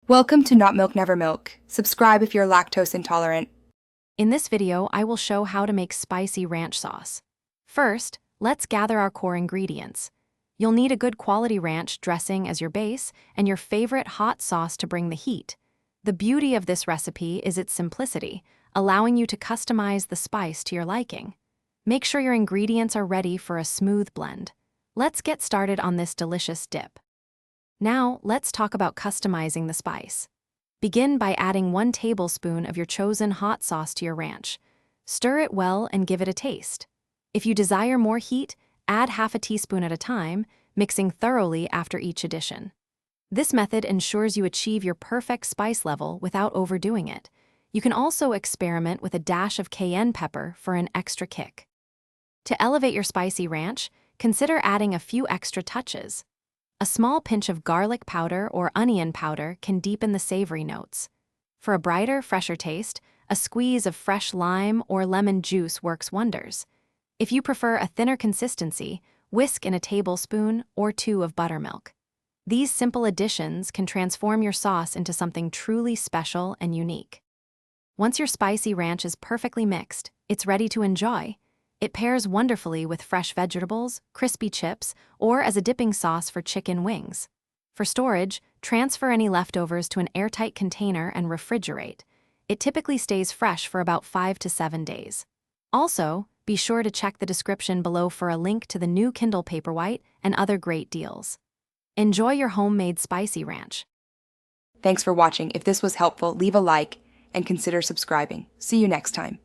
Welcome to Not Milk Never Milk. Subscribe if you're lactose intolerant. In this video, I will show how to make spicy ranch sauce. First, let's gather our core ingredients. You'll need a good quality ranch dressing as your base and your favorite hot sauce to bring the heat. The beauty of this recipe is its simplicity, allowing you to customize the spice to your liking. Make sure your ingredients are ready for a smooth blend. Let's get started on this delicious dip. Now, let's talk about customizing the spice. Begin by adding 1 tablespoon of your chosen hot sauce to your ranch. Stir it well and give it a taste. If you desire more heat, add half a teaspoon at a time, mixing thoroughly after each addition. This method ensures you achieve your perfect spice level without overdoing it. You can also experiment with a dash of cayenne pepper for an extra kick. To elevate your spicy ranch, consider adding a few extra touches. A small pinch of garlic powder or onion powder can deepen the savory notes. For a brighter, fresher taste, a squeeze of fresh lime or lemon juice works wonders. If you prefer a thinner consistency, whisk in a tablespoon or 2 of buttermilk. These simple additions can transform your sauce into something truly special and unique. Once your spicy ranch is perfectly mixed, it's ready to enjoy. It pairs wonderfully with fresh vegetables, crispy chips, or as a dipping sauce for chicken wings. For storage, transfer any leftovers to an airtight container and refrigerate. It typically stays fresh for about 5 to 7 days. Also, be sure to check the description below for a link to the new Kindle Paperwhite and other great deals. Enjoy your homemade spicy ranch. Thanks for watching. If this was helpful, leave a like and consider subscribing. See you next time.